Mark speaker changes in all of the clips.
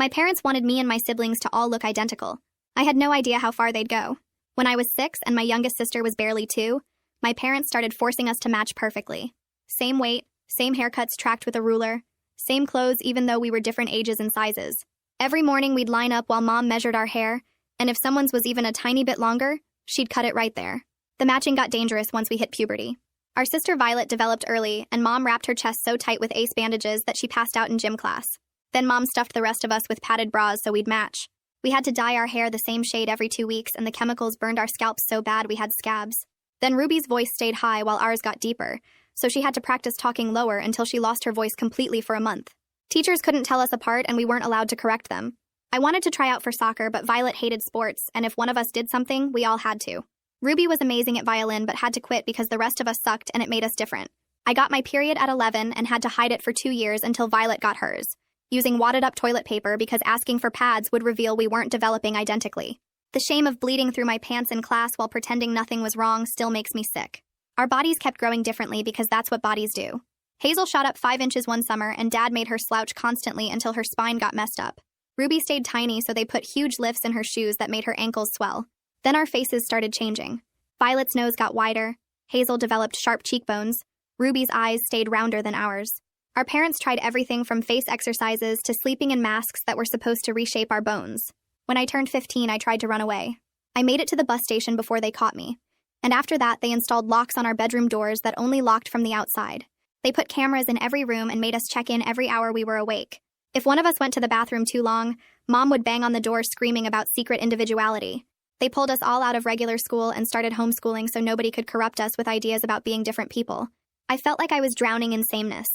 Speaker 1: My parents wanted me and my siblings to all look identical. I had no idea how far they'd go. When I was 6 and my youngest sister was barely 2, my parents started forcing us to match perfectly. Same weight, same haircuts tracked with a ruler, same clothes even though we were different ages and sizes. Every morning we'd line up while Mom measured our hair, and if someone's was even a tiny bit longer, she'd cut it right there. The matching got dangerous once we hit puberty. Our sister Violet developed early, and Mom wrapped her chest so tight with ace bandages that she passed out in gym class. Then Mom stuffed the rest of us with padded bras so we'd match. We had to dye our hair the same shade every 2 weeks, and the chemicals burned our scalps so bad we had scabs. Then Ruby's voice stayed high while ours got deeper, so she had to practice talking lower until she lost her voice completely for a month. Teachers couldn't tell us apart, and we weren't allowed to correct them. I wanted to try out for soccer, but Violet hated sports, and if one of us did something, we all had to. Ruby was amazing at violin but had to quit because the rest of us sucked and it made us different. I got my period at 11 and had to hide it for 2 years until Violet got hers, using wadded-up toilet paper because asking for pads would reveal we weren't developing identically. The shame of bleeding through my pants in class while pretending nothing was wrong still makes me sick. Our bodies kept growing differently because that's what bodies do. Hazel shot up 5 inches one summer, and Dad made her slouch constantly until her spine got messed up. Ruby stayed tiny, so they put huge lifts in her shoes that made her ankles swell. Then our faces started changing. Violet's nose got wider, Hazel developed sharp cheekbones, Ruby's eyes stayed rounder than ours. Our parents tried everything from face exercises to sleeping in masks that were supposed to reshape our bones. When I turned 15, I tried to run away. I made it to the bus station before they caught me. And after that, they installed locks on our bedroom doors that only locked from the outside. They put cameras in every room and made us check in every hour we were awake. If one of us went to the bathroom too long, Mom would bang on the door screaming about secret individuality. They pulled us all out of regular school and started homeschooling so nobody could corrupt us with ideas about being different people. I felt like I was drowning in sameness,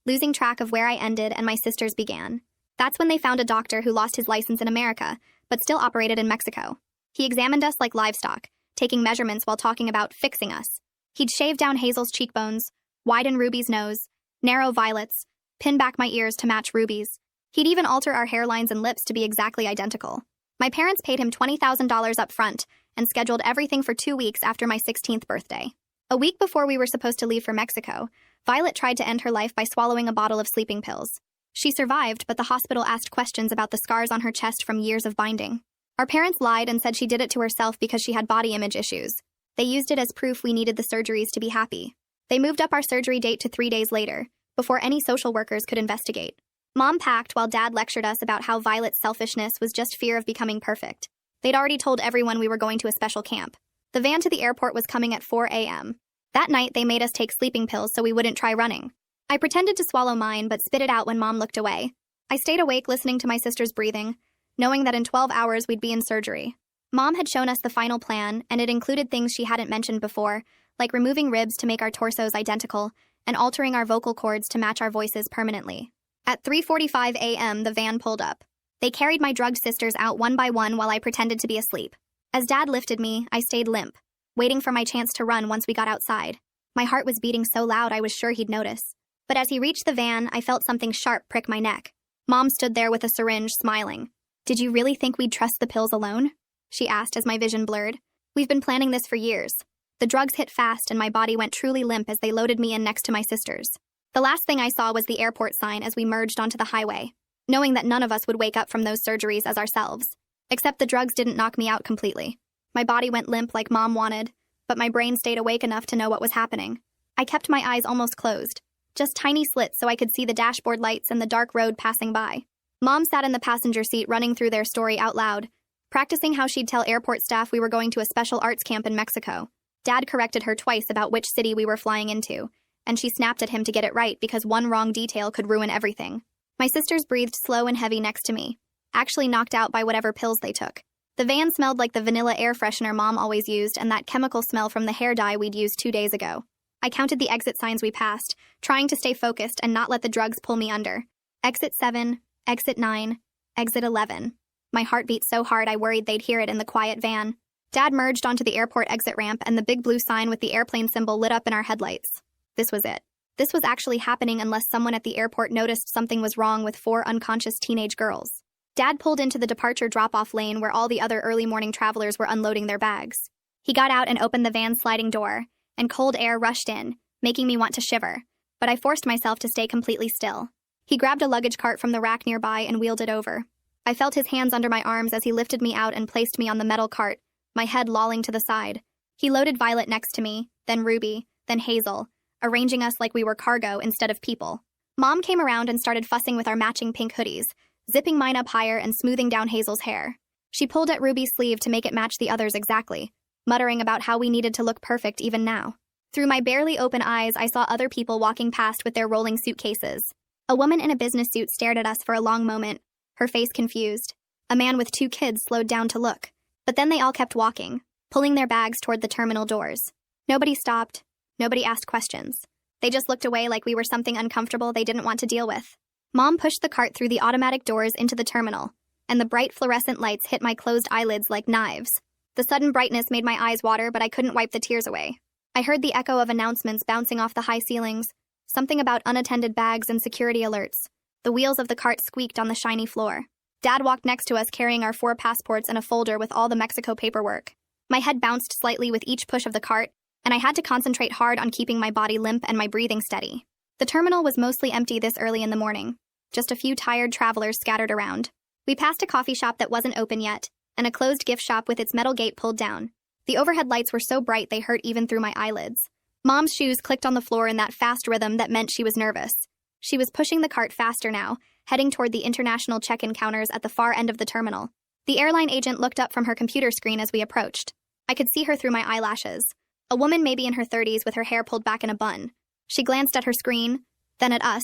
Speaker 1: losing track of where I ended and my sisters began. That's when they found a doctor who lost his license in America, but still operated in Mexico. He examined us like livestock, taking measurements while talking about fixing us. He'd shave down Hazel's cheekbones, widen Ruby's nose, narrow Violet's, pin back my ears to match Ruby's. He'd even alter our hairlines and lips to be exactly identical. My parents paid him $20,000 up front and scheduled everything for 2 weeks after my 16th birthday. A week before we were supposed to leave for Mexico, Violet tried to end her life by swallowing a bottle of sleeping pills. She survived, but the hospital asked questions about the scars on her chest from years of binding. Our parents lied and said she did it to herself because she had body image issues. They used it as proof we needed the surgeries to be happy. They moved up our surgery date to 3 days later, before any social workers could investigate. Mom packed while Dad lectured us about how Violet's selfishness was just fear of becoming perfect. They'd already told everyone we were going to a special camp. The van to the airport was coming at 4 a.m. That night, they made us take sleeping pills so we wouldn't try running. I pretended to swallow mine, but spit it out when Mom looked away. I stayed awake listening to my sister's breathing, knowing that in 12 hours we'd be in surgery. Mom had shown us the final plan, and it included things she hadn't mentioned before, like removing ribs to make our torsos identical and altering our vocal cords to match our voices permanently. At 3:45 a.m., the van pulled up. They carried my drugged sisters out one by one while I pretended to be asleep. As Dad lifted me, I stayed limp, waiting for my chance to run once we got outside. My heart was beating so loud I was sure he'd notice. But as he reached the van, I felt something sharp prick my neck. Mom stood there with a syringe, smiling. "Did you really think we'd trust the pills alone?" she asked as my vision blurred. "We've been planning this for years." The drugs hit fast and my body went truly limp as they loaded me in next to my sisters. The last thing I saw was the airport sign as we merged onto the highway, knowing that none of us would wake up from those surgeries as ourselves. Except the drugs didn't knock me out completely. My body went limp like Mom wanted, but my brain stayed awake enough to know what was happening. I kept my eyes almost closed, just tiny slits so I could see the dashboard lights and the dark road passing by. Mom sat in the passenger seat running through their story out loud, practicing how she'd tell airport staff we were going to a special arts camp in Mexico. Dad corrected her twice about which city we were flying into, and she snapped at him to get it right because one wrong detail could ruin everything. My sisters breathed slow and heavy next to me, actually knocked out by whatever pills they took. The van smelled like the vanilla air freshener Mom always used and that chemical smell from the hair dye we'd used 2 days ago. I counted the exit signs we passed, trying to stay focused and not let the drugs pull me under. Exit 7, exit 9, exit 11. My heart beat so hard I worried they'd hear it in the quiet van. Dad merged onto the airport exit ramp and the big blue sign with the airplane symbol lit up in our headlights. This was it. This was actually happening unless someone at the airport noticed something was wrong with 4 unconscious teenage girls. Dad pulled into the departure drop-off lane where all the other early morning travelers were unloading their bags. He got out and opened the van's sliding door, and cold air rushed in, making me want to shiver, but I forced myself to stay completely still. He grabbed a luggage cart from the rack nearby and wheeled it over. I felt his hands under my arms as he lifted me out and placed me on the metal cart, my head lolling to the side. He loaded Violet next to me, then Ruby, then Hazel, arranging us like we were cargo instead of people. Mom came around and started fussing with our matching pink hoodies, zipping mine up higher and smoothing down Hazel's hair. She pulled at Ruby's sleeve to make it match the others exactly, muttering about how we needed to look perfect even now. Through my barely open eyes, I saw other people walking past with their rolling suitcases. A woman in a business suit stared at us for a long moment, her face confused. A man with 2 kids slowed down to look. But then they all kept walking, pulling their bags toward the terminal doors. Nobody stopped. Nobody asked questions. They just looked away like we were something uncomfortable they didn't want to deal with. Mom pushed the cart through the automatic doors into the terminal, and the bright fluorescent lights hit my closed eyelids like knives. The sudden brightness made my eyes water, but I couldn't wipe the tears away. I heard the echo of announcements bouncing off the high ceilings, something about unattended bags and security alerts. The wheels of the cart squeaked on the shiny floor. Dad walked next to us carrying our 4 passports and a folder with all the Mexico paperwork. My head bounced slightly with each push of the cart, and I had to concentrate hard on keeping my body limp and my breathing steady. The terminal was mostly empty this early in the morning, just a few tired travelers scattered around. We passed a coffee shop that wasn't open yet, and a closed gift shop with its metal gate pulled down. The overhead lights were so bright they hurt even through my eyelids. Mom's shoes clicked on the floor in that fast rhythm that meant she was nervous. She was pushing the cart faster now, heading toward the international check-in counters at the far end of the terminal. The airline agent looked up from her computer screen as we approached. I could see her through my eyelashes. A woman maybe in her 30s with her hair pulled back in a bun. She glanced at her screen, then at us,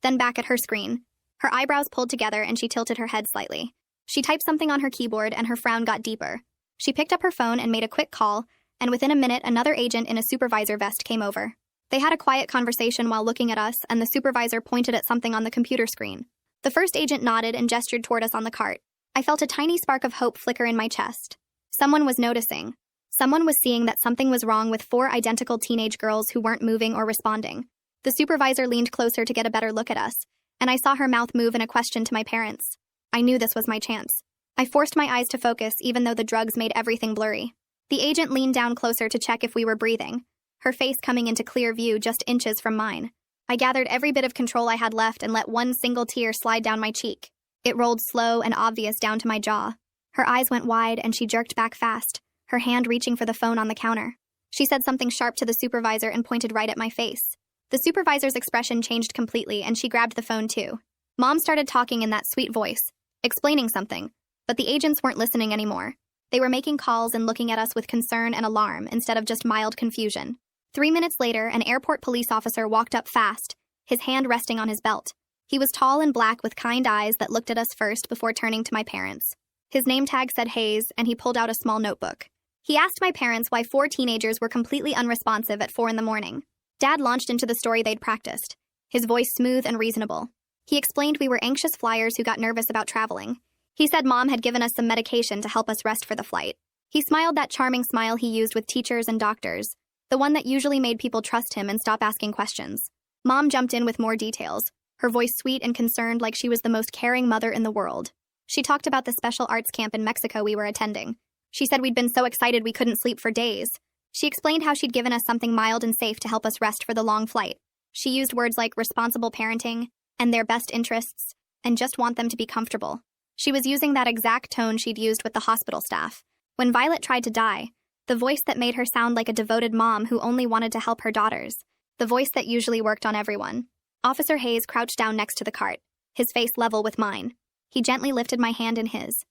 Speaker 1: then back at her screen. Her eyebrows pulled together and she tilted her head slightly. She typed something on her keyboard and her frown got deeper. She picked up her phone and made a quick call, and within a minute another agent in a supervisor vest came over. They had a quiet conversation while looking at us, and the supervisor pointed at something on the computer screen. The first agent nodded and gestured toward us on the cart. I felt a tiny spark of hope flicker in my chest. Someone was noticing. Someone was seeing that something was wrong with 4 identical teenage girls who weren't moving or responding. The supervisor leaned closer to get a better look at us, and I saw her mouth move in a question to my parents. I knew this was my chance. I forced my eyes to focus even though the drugs made everything blurry. The agent leaned down closer to check if we were breathing, her face coming into clear view just inches from mine. I gathered every bit of control I had left and let one single tear slide down my cheek. It rolled slow and obvious down to my jaw. Her eyes went wide and she jerked back fast, her hand reaching for the phone on the counter. She said something sharp to the supervisor and pointed right at my face. The supervisor's expression changed completely and she grabbed the phone too. Mom started talking in that sweet voice, explaining something, but the agents weren't listening anymore. They were making calls and looking at us with concern and alarm instead of just mild confusion. 3 minutes later, an airport police officer walked up fast, his hand resting on his belt. He was tall and black with kind eyes that looked at us first before turning to my parents. His name tag said Hayes, and he pulled out a small notebook. He asked my parents why 4 teenagers were completely unresponsive at 4 in the morning. Dad launched into the story they'd practiced, his voice smooth and reasonable. He explained we were anxious flyers who got nervous about traveling. He said Mom had given us some medication to help us rest for the flight. He smiled that charming smile he used with teachers and doctors, the one that usually made people trust him and stop asking questions. Mom jumped in with more details, her voice sweet and concerned like she was the most caring mother in the world. She talked about the special arts camp in Mexico we were attending. She said we'd been so excited we couldn't sleep for days. She explained how she'd given us something mild and safe to help us rest for the long flight. She used words like responsible parenting, and their best interests, and just want them to be comfortable. She was using that exact tone she'd used with the hospital staff. When Violet tried to die, the voice that made her sound like a devoted mom who only wanted to help her daughters. The voice that usually worked on everyone. Officer Hayes crouched down next to the cart, his face level with mine. He gently lifted my hand in his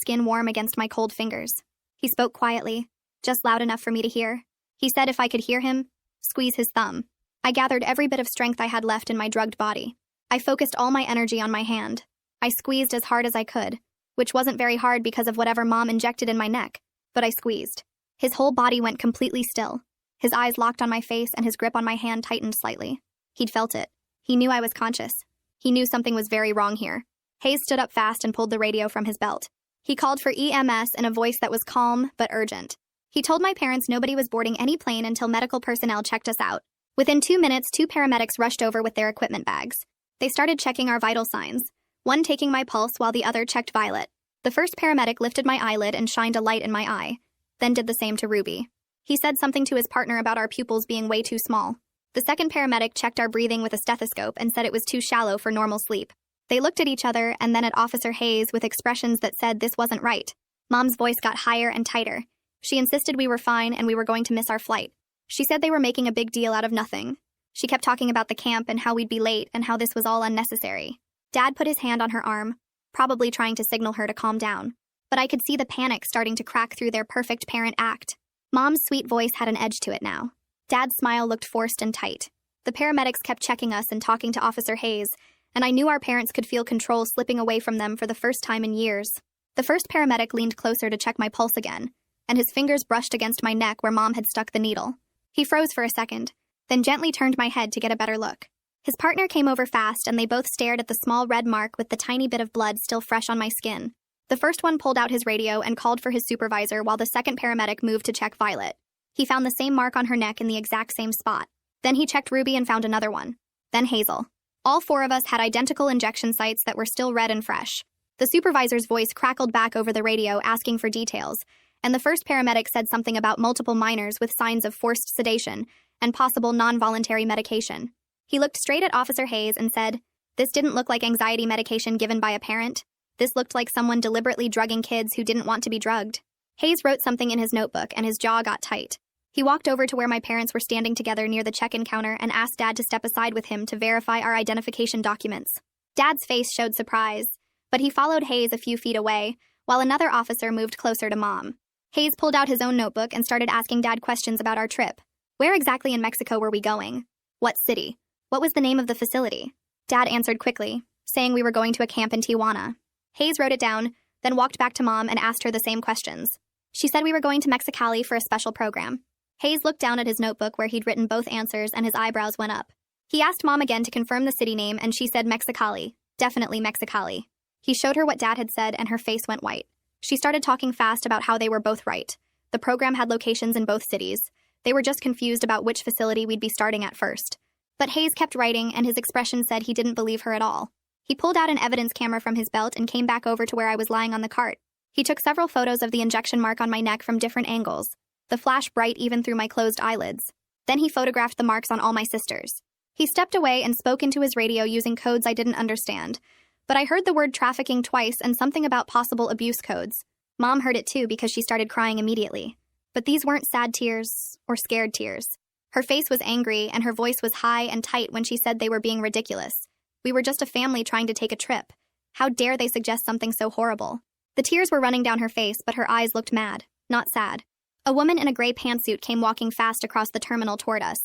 Speaker 1: skin warm against my cold fingers. He spoke quietly, just loud enough for me to hear. He said if I could hear him, squeeze his thumb. I gathered every bit of strength I had left in my drugged body. I focused all my energy on my hand. I squeezed as hard as I could, which wasn't very hard because of whatever Mom injected in my neck, but I squeezed. His whole body went completely still. His eyes locked on my face and his grip on my hand tightened slightly. He'd felt it. He knew I was conscious. He knew something was very wrong here. Hayes stood up fast and pulled the radio from his belt. He called for EMS in a voice that was calm but urgent. He told my parents nobody was boarding any plane until medical personnel checked us out. Within 2 minutes, 2 paramedics rushed over with their equipment bags. They started checking our vital signs, one taking my pulse while the other checked Violet. The first paramedic lifted my eyelid and shined a light in my eye, then did the same to Ruby. He said something to his partner about our pupils being way too small. The second paramedic checked our breathing with a stethoscope and said it was too shallow for normal sleep. They looked at each other and then at Officer Hayes with expressions that said this wasn't right. Mom's voice got higher and tighter. She insisted we were fine and we were going to miss our flight. She said they were making a big deal out of nothing. She kept talking about the camp and how we'd be late and how this was all unnecessary. Dad put his hand on her arm, probably trying to signal her to calm down. But I could see the panic starting to crack through their perfect parent act. Mom's sweet voice had an edge to it now. Dad's smile looked forced and tight. The paramedics kept checking us and talking to Officer Hayes, and I knew our parents could feel control slipping away from them for the first time in years. The first paramedic leaned closer to check my pulse again, and his fingers brushed against my neck where Mom had stuck the needle. He froze for a second, then gently turned my head to get a better look. His partner came over fast, and they both stared at the small red mark with the tiny bit of blood still fresh on my skin. The first one pulled out his radio and called for his supervisor while the second paramedic moved to check Violet. He found the same mark on her neck in the exact same spot. Then he checked Ruby and found another one. Then Hazel. All four of us had identical injection sites that were still red and fresh. The supervisor's voice crackled back over the radio asking for details, and the first paramedic said something about multiple minors with signs of forced sedation and possible non-voluntary medication. He looked straight at Officer Hayes and said, "This didn't look like anxiety medication given by a parent. This looked like someone deliberately drugging kids who didn't want to be drugged." Hayes wrote something in his notebook and his jaw got tight. He walked over to where my parents were standing together near the check-in counter and asked Dad to step aside with him to verify our identification documents. Dad's face showed surprise, but he followed Hayes a few feet away, while another officer moved closer to Mom. Hayes pulled out his own notebook and started asking Dad questions about our trip. Where exactly in Mexico were we going? What city? What was the name of the facility? Dad answered quickly, saying we were going to a camp in Tijuana. Hayes wrote it down, then walked back to Mom and asked her the same questions. She said we were going to Mexicali for a special program. Hayes looked down at his notebook where he'd written both answers and his eyebrows went up. He asked Mom again to confirm the city name and she said Mexicali. Definitely Mexicali. He showed her what Dad had said and her face went white. She started talking fast about how they were both right. The program had locations in both cities. They were just confused about which facility we'd be starting at first. But Hayes kept writing and his expression said he didn't believe her at all. He pulled out an evidence camera from his belt and came back over to where I was lying on the cart. He took several photos of the injection mark on my neck from different angles, the flash bright even through my closed eyelids. Then he photographed the marks on all my sisters. He stepped away and spoke into his radio using codes I didn't understand. But I heard the word trafficking twice and something about possible abuse codes. Mom heard it too because she started crying immediately. But these weren't sad tears or scared tears. Her face was angry and her voice was high and tight when she said they were being ridiculous. We were just a family trying to take a trip. How dare they suggest something so horrible? The tears were running down her face, but her eyes looked mad, not sad. A woman in a gray pantsuit came walking fast across the terminal toward us.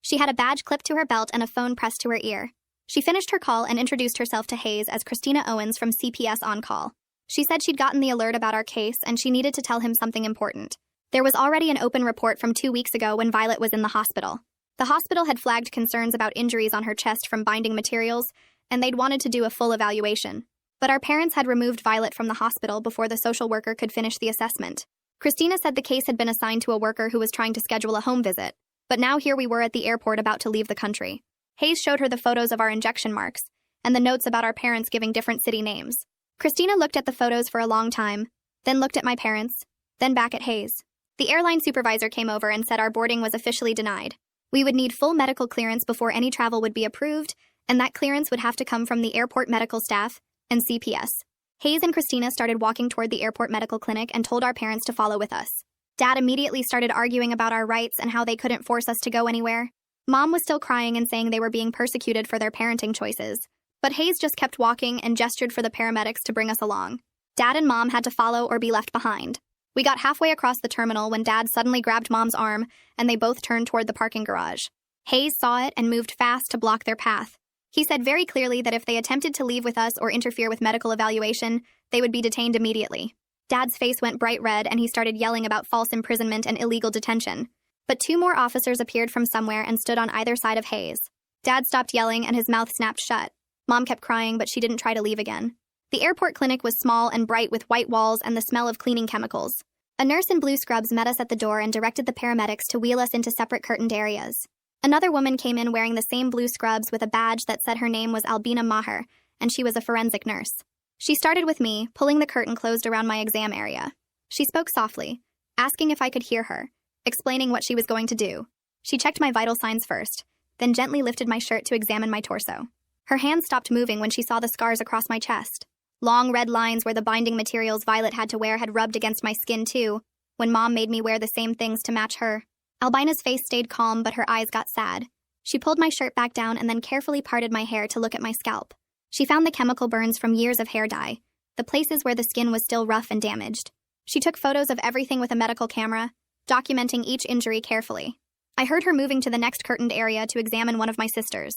Speaker 1: She had a badge clipped to her belt and a phone pressed to her ear. She finished her call and introduced herself to Hayes as Christina Owens from CPS On Call. She said she'd gotten the alert about our case and she needed to tell him something important. There was already an open report from 2 weeks ago when Violet was in the hospital. The hospital had flagged concerns about injuries on her chest from binding materials, and they'd wanted to do a full evaluation. But our parents had removed Violet from the hospital before the social worker could finish the assessment. Christina said the case had been assigned to a worker who was trying to schedule a home visit, but now here we were at the airport about to leave the country. Hayes showed her the photos of our injection marks, and the notes about our parents giving different city names. Christina looked at the photos for a long time, then looked at my parents, then back at Hayes. The airline supervisor came over and said our boarding was officially denied. We would need full medical clearance before any travel would be approved, and that clearance would have to come from the airport medical staff and CPS. Hayes and Christina started walking toward the airport medical clinic and told our parents to follow with us. Dad immediately started arguing about our rights and how they couldn't force us to go anywhere. Mom was still crying and saying they were being persecuted for their parenting choices. But Hayes just kept walking and gestured for the paramedics to bring us along. Dad and Mom had to follow or be left behind. We got halfway across the terminal when Dad suddenly grabbed Mom's arm, and they both turned toward the parking garage. Hayes saw it and moved fast to block their path. He said very clearly that if they attempted to leave with us or interfere with medical evaluation, they would be detained immediately. Dad's face went bright red and he started yelling about false imprisonment and illegal detention. But 2 more officers appeared from somewhere and stood on either side of Hayes. Dad stopped yelling and his mouth snapped shut. Mom kept crying, but she didn't try to leave again. The airport clinic was small and bright with white walls and the smell of cleaning chemicals. A nurse in blue scrubs met us at the door and directed the paramedics to wheel us into separate curtained areas. Another woman came in wearing the same blue scrubs with a badge that said her name was Albina Maher, and she was a forensic nurse. She started with me, pulling the curtain closed around my exam area. She spoke softly, asking if I could hear her, explaining what she was going to do. She checked my vital signs first, then gently lifted my shirt to examine my torso. Her hand stopped moving when she saw the scars across my chest. Long red lines where the binding materials Violet had to wear had rubbed against my skin too, when Mom made me wear the same things to match her. Albina's face stayed calm, but her eyes got sad. She pulled my shirt back down and then carefully parted my hair to look at my scalp. She found the chemical burns from years of hair dye, the places where the skin was still rough and damaged. She took photos of everything with a medical camera, documenting each injury carefully. I heard her moving to the next curtained area to examine one of my sisters.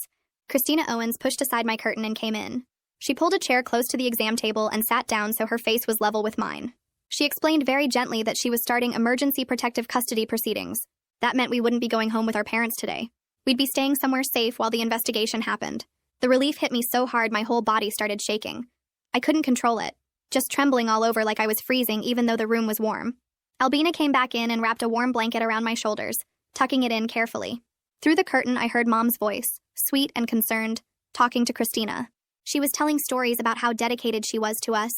Speaker 1: Christina Owens pushed aside my curtain and came in. She pulled a chair close to the exam table and sat down so her face was level with mine. She explained very gently that she was starting emergency protective custody proceedings. That meant we wouldn't be going home with our parents today. We'd be staying somewhere safe while the investigation happened. The relief hit me so hard my whole body started shaking. I couldn't control it, just trembling all over like I was freezing even though the room was warm. Albina came back in and wrapped a warm blanket around my shoulders, tucking it in carefully. Through the curtain I heard Mom's voice, sweet and concerned, talking to Christina. She was telling stories about how dedicated she was to us,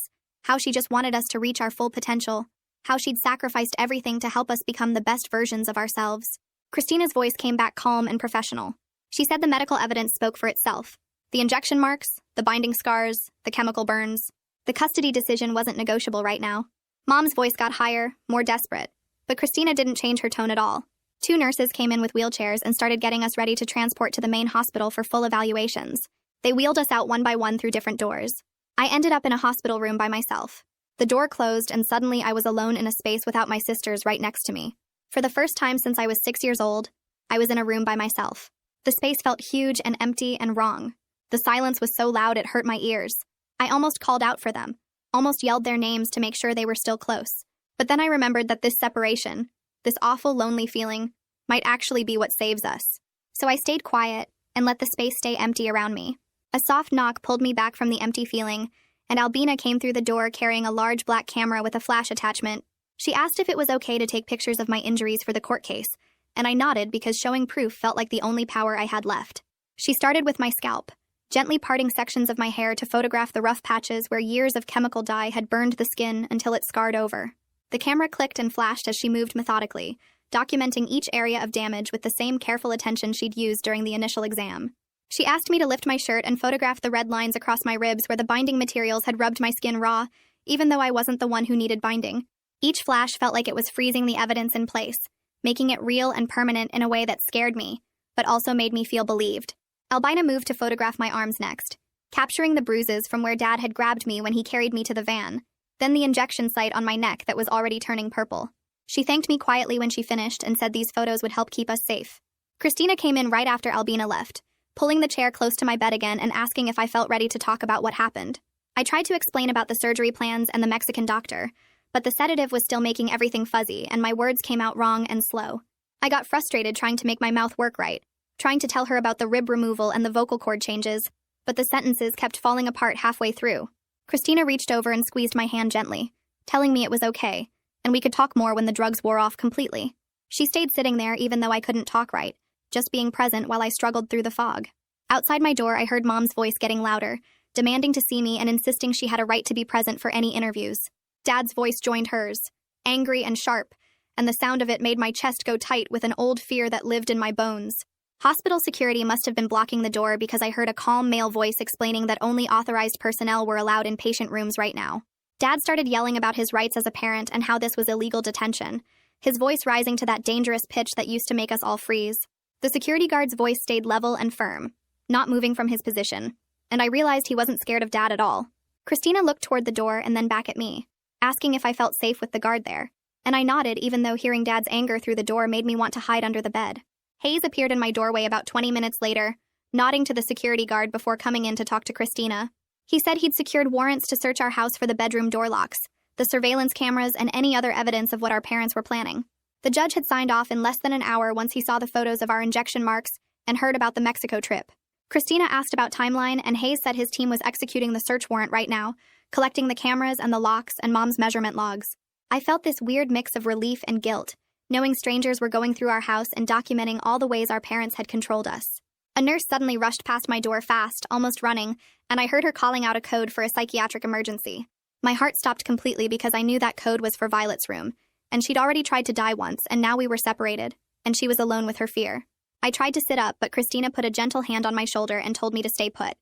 Speaker 1: how she just wanted us to reach our full potential, how she'd sacrificed everything to help us become the best versions of ourselves. Christina's voice came back calm and professional. She said the medical evidence spoke for itself. The injection marks, the binding scars, the chemical burns. The custody decision wasn't negotiable right now. Mom's voice got higher, more desperate. But Christina didn't change her tone at all. 2 nurses came in with wheelchairs and started getting us ready to transport to the main hospital for full evaluations. They wheeled us out one by one through different doors. I ended up in a hospital room by myself. The door closed and suddenly I was alone in a space without my sisters right next to me. For the first time since I was 6 years old, I was in a room by myself. The space felt huge and empty and wrong. The silence was so loud it hurt my ears. I almost called out for them, almost yelled their names to make sure they were still close. But then I remembered that this separation, this awful lonely feeling, might actually be what saves us. So I stayed quiet and let the space stay empty around me. A soft knock pulled me back from the empty feeling, and Albina came through the door carrying a large black camera with a flash attachment. She asked if it was okay to take pictures of my injuries for the court case, and I nodded because showing proof felt like the only power I had left. She started with my scalp, gently parting sections of my hair to photograph the rough patches where years of chemical dye had burned the skin until it scarred over. The camera clicked and flashed as she moved methodically, documenting each area of damage with the same careful attention she'd used during the initial exam. She asked me to lift my shirt and photograph the red lines across my ribs where the binding materials had rubbed my skin raw, even though I wasn't the one who needed binding. Each flash felt like it was freezing the evidence in place, making it real and permanent in a way that scared me, but also made me feel believed. Albina moved to photograph my arms next, capturing the bruises from where Dad had grabbed me when he carried me to the van, then the injection site on my neck that was already turning purple. She thanked me quietly when she finished and said these photos would help keep us safe. Christina came in right after Albina left, pulling the chair close to my bed again and asking if I felt ready to talk about what happened. I tried to explain about the surgery plans and the Mexican doctor, but the sedative was still making everything fuzzy and my words came out wrong and slow. I got frustrated trying to make my mouth work right, trying to tell her about the rib removal and the vocal cord changes, but the sentences kept falling apart halfway through. Christina reached over and squeezed my hand gently, telling me it was okay, and we could talk more when the drugs wore off completely. She stayed sitting there even though I couldn't talk right, just being present while I struggled through the fog. Outside my door, I heard Mom's voice getting louder, demanding to see me and insisting she had a right to be present for any interviews. Dad's voice joined hers, angry and sharp, and the sound of it made my chest go tight with an old fear that lived in my bones. Hospital security must have been blocking the door because I heard a calm male voice explaining that only authorized personnel were allowed in patient rooms right now. Dad started yelling about his rights as a parent and how this was illegal detention, his voice rising to that dangerous pitch that used to make us all freeze. The security guard's voice stayed level and firm, not moving from his position, and I realized he wasn't scared of Dad at all. Christina looked toward the door and then back at me, asking if I felt safe with the guard there, and I nodded even though hearing Dad's anger through the door made me want to hide under the bed. Hayes appeared in my doorway about 20 minutes later, nodding to the security guard before coming in to talk to Christina. He said he'd secured warrants to search our house for the bedroom door locks, the surveillance cameras, and any other evidence of what our parents were planning. The judge had signed off in less than an hour once he saw the photos of our injection marks and heard about the Mexico trip. Christina asked about timeline, and Hayes said his team was executing the search warrant right now, collecting the cameras and the locks and Mom's measurement logs. I felt this weird mix of relief and guilt, knowing strangers were going through our house and documenting all the ways our parents had controlled us. A nurse suddenly rushed past my door fast, almost running, and I heard her calling out a code for a psychiatric emergency. My heart stopped completely because I knew that code was for Violet's room, and she'd already tried to die once, and now we were separated, and she was alone with her fear. I tried to sit up, but Christina put a gentle hand on my shoulder and told me to stay put,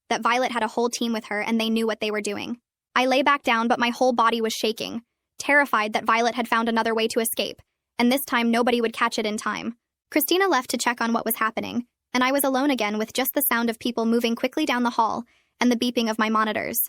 Speaker 1: that Violet had a whole team with her and they knew what they were doing. I lay back down, but my whole body was shaking, terrified that Violet had found another way to escape, and this time nobody would catch it in time. Christina left to check on what was happening, and I was alone again with just the sound of people moving quickly down the hall and the beeping of my monitors.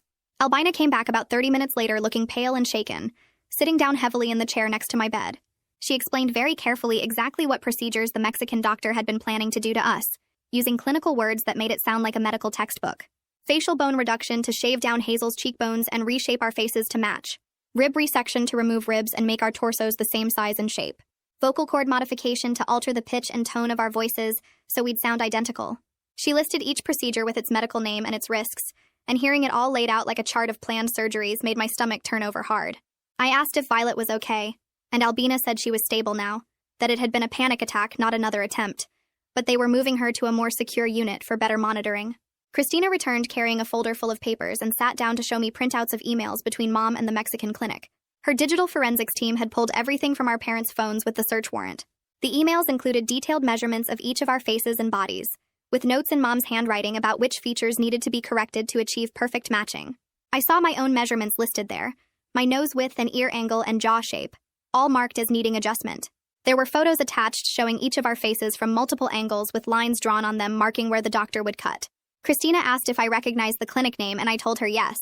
Speaker 1: Albina came back about 30 minutes later looking pale and shaken, sitting down heavily in the chair next to my bed. She explained very carefully exactly what procedures the Mexican doctor had been planning to do to us, using clinical words that made it sound like a medical textbook. Facial bone reduction to shave down Hazel's cheekbones and reshape our faces to match. Rib resection to remove ribs and make our torsos the same size and shape. Vocal cord modification to alter the pitch and tone of our voices so we'd sound identical. She listed each procedure with its medical name and its risks, and hearing it all laid out like a chart of planned surgeries made my stomach turn over hard. I asked if Violet was okay, and Albina said she was stable now, that it had been a panic attack, not another attempt, but they were moving her to a more secure unit for better monitoring. Christina returned carrying a folder full of papers and sat down to show me printouts of emails between Mom and the Mexican clinic. Her digital forensics team had pulled everything from our parents' phones with the search warrant. The emails included detailed measurements of each of our faces and bodies, with notes in Mom's handwriting about which features needed to be corrected to achieve perfect matching. I saw my own measurements listed there, my nose width and ear angle and jaw shape, all marked as needing adjustment. There were photos attached showing each of our faces from multiple angles with lines drawn on them marking where the doctor would cut. Christina asked if I recognized the clinic name, and I told her yes.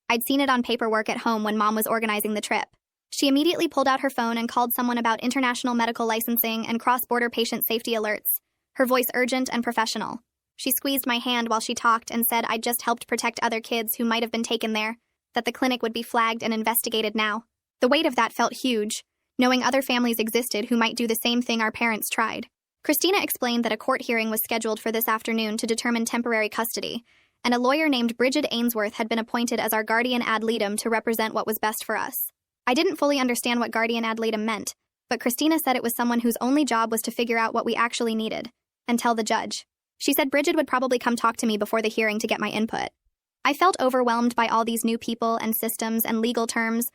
Speaker 1: I'd seen it on paperwork at home when Mom was organizing the trip. She immediately pulled out her phone and called someone about international medical licensing and cross-border patient safety alerts, her voice urgent and professional. She squeezed my hand while she talked and said I'd just helped protect other kids who might have been taken there, that the clinic would be flagged and investigated now. The weight of that felt huge, knowing other families existed who might do the same thing our parents tried. Christina explained that a court hearing was scheduled for this afternoon to determine temporary custody, and a lawyer named Bridget Ainsworth had been appointed as our guardian ad litem to represent what was best for us. I didn't fully understand what guardian ad litem meant, but Christina said it was someone whose only job was to figure out what we actually needed, and tell the judge. She said Bridget would probably come talk to me before the hearing to get my input. I felt overwhelmed by all these new people and systems and legal terms,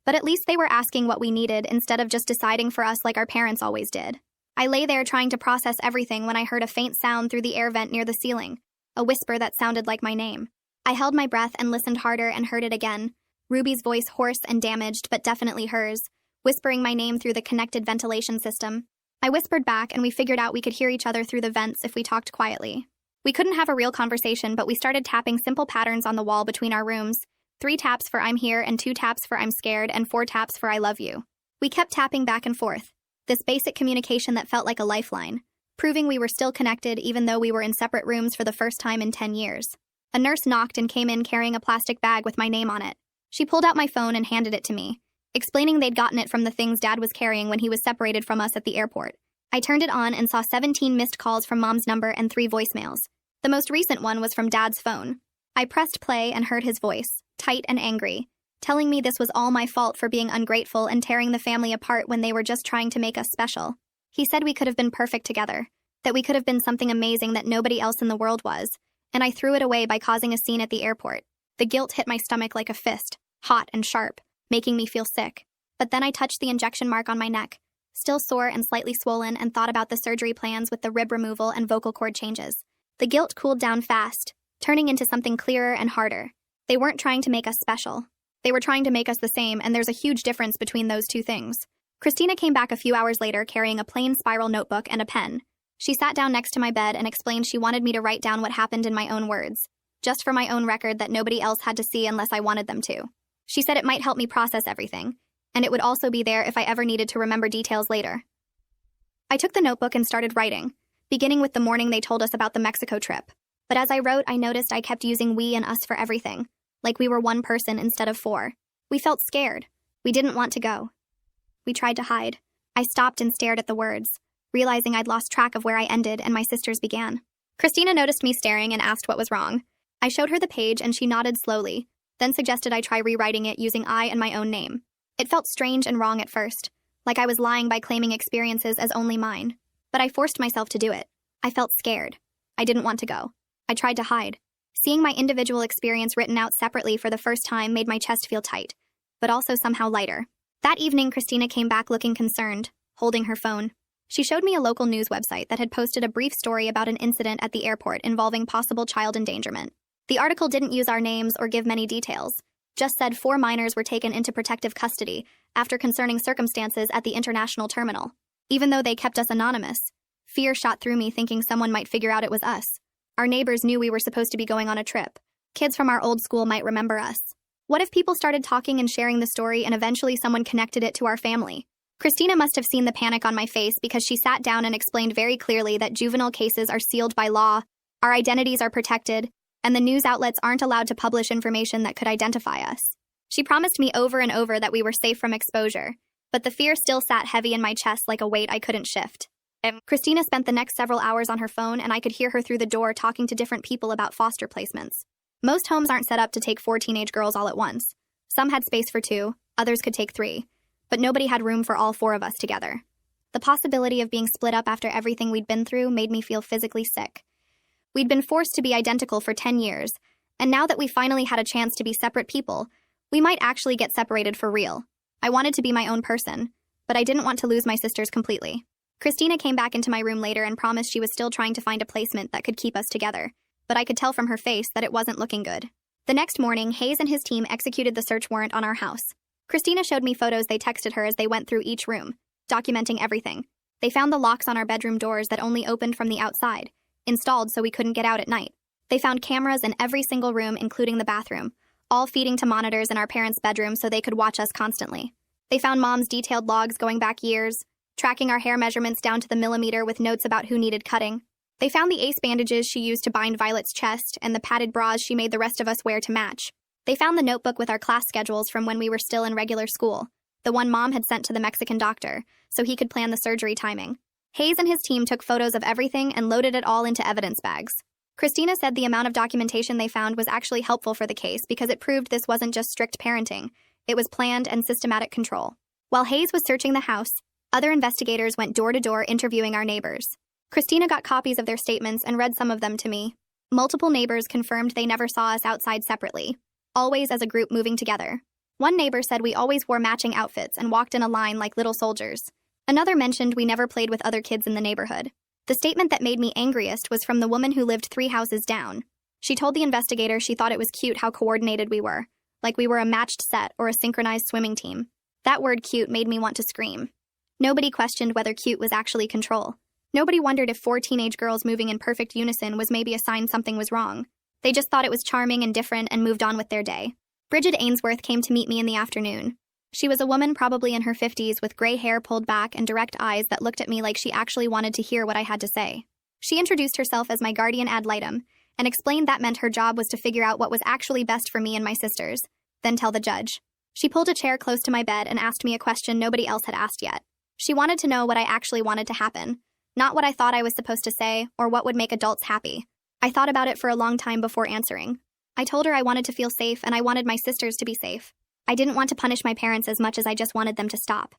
Speaker 1: but at least they were asking what we needed instead of just deciding for us like our parents always did. I lay there trying to process everything when I heard a faint sound through the air vent near the ceiling, a whisper that sounded like my name. I held my breath and listened harder and heard it again, Ruby's voice hoarse and damaged, but definitely hers, whispering my name through the connected ventilation system. I whispered back, and we figured out we could hear each other through the vents if we talked quietly. We couldn't have a real conversation, but we started tapping simple patterns on the wall between our rooms, 3 taps for I'm here and 2 taps for I'm scared and 4 taps for I love you. We kept tapping back and forth, this basic communication that felt like a lifeline, proving we were still connected even though we were in separate rooms for the first time in 10 years. A nurse knocked and came in carrying a plastic bag with my name on it. She pulled out my phone and handed it to me, explaining they'd gotten it from the things Dad was carrying when he was separated from us at the airport. I turned it on and saw 17 missed calls from Mom's number and 3 voicemails. The most recent one was from Dad's phone. I pressed play and heard his voice, tight and angry, telling me this was all my fault for being ungrateful and tearing the family apart when they were just trying to make us special. He said we could have been perfect together, that we could have been something amazing that nobody else in the world was, and I threw it away by causing a scene at the airport. The guilt hit my stomach like a fist, hot and sharp, making me feel sick. But then I touched the injection mark on my neck, still sore and slightly swollen, and thought about the surgery plans with the rib removal and vocal cord changes. The guilt cooled down fast, turning into something clearer and harder. They weren't trying to make us special. They were trying to make us the same, and there's a huge difference between those two things. Christina came back a few hours later carrying a plain spiral notebook and a pen. She sat down next to my bed and explained she wanted me to write down what happened in my own words, just for my own record that nobody else had to see unless I wanted them to. She said it might help me process everything, and it would also be there if I ever needed to remember details later. I took the notebook and started writing, beginning with the morning they told us about the Mexico trip. But as I wrote, I noticed I kept using we and us for everything, like we were one person instead of 4. We felt scared. We didn't want to go. We tried to hide. I stopped and stared at the words, realizing I'd lost track of where I ended and my sisters began. Christina noticed me staring and asked what was wrong. I showed her the page and she nodded slowly, then suggested I try rewriting it using I and my own name. It felt strange and wrong at first, like I was lying by claiming experiences as only mine. But I forced myself to do it. I felt scared. I didn't want to go. I tried to hide. Seeing my individual experience written out separately for the first time made my chest feel tight, but also somehow lighter. That evening, Christina came back looking concerned, holding her phone. She showed me a local news website that had posted a brief story about an incident at the airport involving possible child endangerment. The article didn't use our names or give many details, just said 4 minors were taken into protective custody after concerning circumstances at the international terminal. Even though they kept us anonymous, fear shot through me thinking someone might figure out it was us. Our neighbors knew we were supposed to be going on a trip. Kids from our old school might remember us. What if people started talking and sharing the story and eventually someone connected it to our family? Christina must have seen the panic on my face because she sat down and explained very clearly that juvenile cases are sealed by law, our identities are protected, and the news outlets aren't allowed to publish information that could identify us. She promised me over and over that we were safe from exposure, but the fear still sat heavy in my chest like a weight I couldn't shift. Christina spent the next several hours on her phone, and I could hear her through the door talking to different people about foster placements. Most homes aren't set up to take 4 teenage girls all at once. Some had space for 2, others could take 3, but nobody had room for all 4 of us together. The possibility of being split up after everything we'd been through made me feel physically sick. We'd been forced to be identical for 10 years, and now that we finally had a chance to be separate people, we might actually get separated for real. I wanted to be my own person, but I didn't want to lose my sisters completely. Christina came back into my room later and promised she was still trying to find a placement that could keep us together, but I could tell from her face that it wasn't looking good. The next morning, Hayes and his team executed the search warrant on our house. Christina showed me photos they texted her as they went through each room, documenting everything. They found the locks on our bedroom doors that only opened from the outside, installed so we couldn't get out at night. They found cameras in every single room, including the bathroom, all feeding to monitors in our parents' bedroom so they could watch us constantly. They found Mom's detailed logs going back years, tracking our hair measurements down to the millimeter with notes about who needed cutting. They found the ace bandages she used to bind Violet's chest and the padded bras she made the rest of us wear to match. They found the notebook with our class schedules from when we were still in regular school, the one Mom had sent to the Mexican doctor, so he could plan the surgery timing. Hayes and his team took photos of everything and loaded it all into evidence bags. Christina said the amount of documentation they found was actually helpful for the case because it proved this wasn't just strict parenting, it was planned and systematic control. While Hayes was searching the house, other investigators went door to door interviewing our neighbors. Christina got copies of their statements and read some of them to me. Multiple neighbors confirmed they never saw us outside separately, always as a group moving together. One neighbor said we always wore matching outfits and walked in a line like little soldiers. Another mentioned we never played with other kids in the neighborhood. The statement that made me angriest was from the woman who lived 3 houses down. She told the investigator she thought it was cute how coordinated we were, like we were a matched set or a synchronized swimming team. That word cute made me want to scream. Nobody questioned whether cute was actually control. Nobody wondered if 4 teenage girls moving in perfect unison was maybe a sign something was wrong. They just thought it was charming and different and moved on with their day. Bridget Ainsworth came to meet me in the afternoon. She was a woman probably in her 50s with gray hair pulled back and direct eyes that looked at me like she actually wanted to hear what I had to say. She introduced herself as my guardian ad litem and explained that meant her job was to figure out what was actually best for me and my sisters, then tell the judge. She pulled a chair close to my bed and asked me a question nobody else had asked yet. She wanted to know what I actually wanted to happen, not what I thought I was supposed to say or what would make adults happy. I thought about it for a long time before answering. I told her I wanted to feel safe and I wanted my sisters to be safe. I didn't want to punish my parents as much as I just wanted them to stop.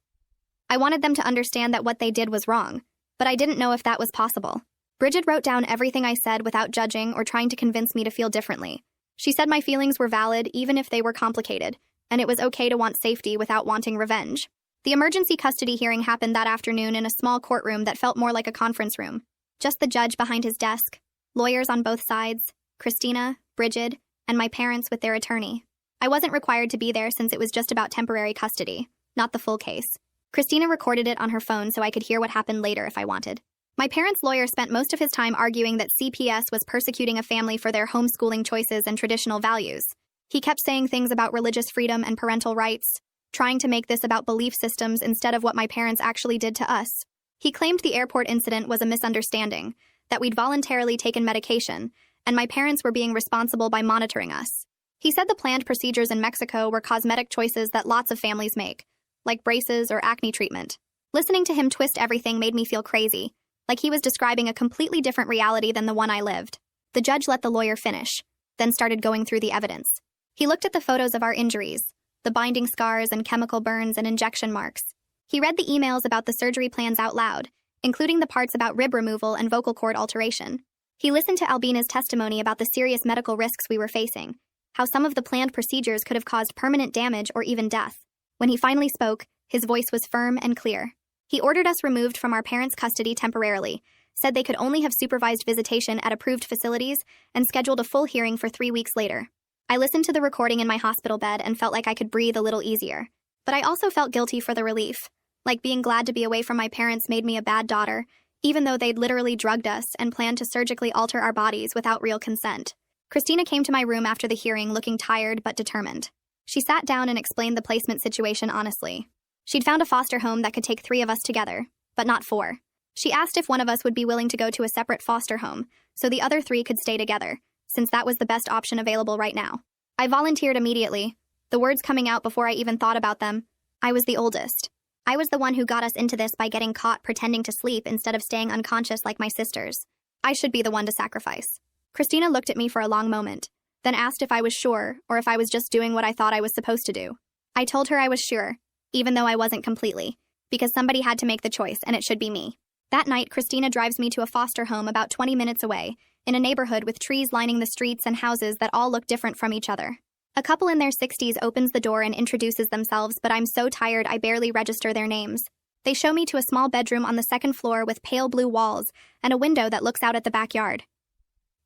Speaker 1: I wanted them to understand that what they did was wrong, but I didn't know if that was possible. Bridget wrote down everything I said without judging or trying to convince me to feel differently. She said my feelings were valid even if they were complicated, and it was okay to want safety without wanting revenge. The emergency custody hearing happened that afternoon in a small courtroom that felt more like a conference room. Just the judge behind his desk, lawyers on both sides, Christina, Bridget, and my parents with their attorney. I wasn't required to be there since it was just about temporary custody, not the full case. Christina recorded it on her phone so I could hear what happened later if I wanted. My parents' lawyer spent most of his time arguing that CPS was persecuting a family for their homeschooling choices and traditional values. He kept saying things about religious freedom and parental rights, trying to make this about belief systems instead of what my parents actually did to us. He claimed the airport incident was a misunderstanding, that we'd voluntarily taken medication, and my parents were being responsible by monitoring us. He said the planned procedures in Mexico were cosmetic choices that lots of families make, like braces or acne treatment. Listening to him twist everything made me feel crazy, like he was describing a completely different reality than the one I lived. The judge let the lawyer finish, then started going through the evidence. He looked at the photos of our injuries, the binding scars and chemical burns and injection marks. He read the emails about the surgery plans out loud, including the parts about rib removal and vocal cord alteration. He listened to Albina's testimony about the serious medical risks we were facing, how some of the planned procedures could have caused permanent damage or even death. When he finally spoke, his voice was firm and clear. He ordered us removed from our parents' custody temporarily, said they could only have supervised visitation at approved facilities, and scheduled a full hearing for 3 weeks later. I listened to the recording in my hospital bed and felt like I could breathe a little easier. But I also felt guilty for the relief. Like being glad to be away from my parents made me a bad daughter, even though they'd literally drugged us and planned to surgically alter our bodies without real consent. Christina came to my room after the hearing looking tired but determined. She sat down and explained the placement situation honestly. She'd found a foster home that could take 3 of us together, but not 4. She asked if one of us would be willing to go to a separate foster home, so the other 3 could stay together, since that was the best option available right now. I volunteered immediately, the words coming out before I even thought about them. I was the oldest. I was the one who got us into this by getting caught pretending to sleep instead of staying unconscious like my sisters. I should be the one to sacrifice. Christina looked at me for a long moment, then asked if I was sure, or if I was just doing what I thought I was supposed to do. I told her I was sure, even though I wasn't completely, because somebody had to make the choice, and it should be me. That night, Christina drives me to a foster home about 20 minutes away, in a neighborhood with trees lining the streets and houses that all look different from each other. A couple in their 60s opens the door and introduces themselves, but I'm so tired I barely register their names. They show me to a small bedroom on the 2nd floor with pale blue walls and a window that looks out at the backyard.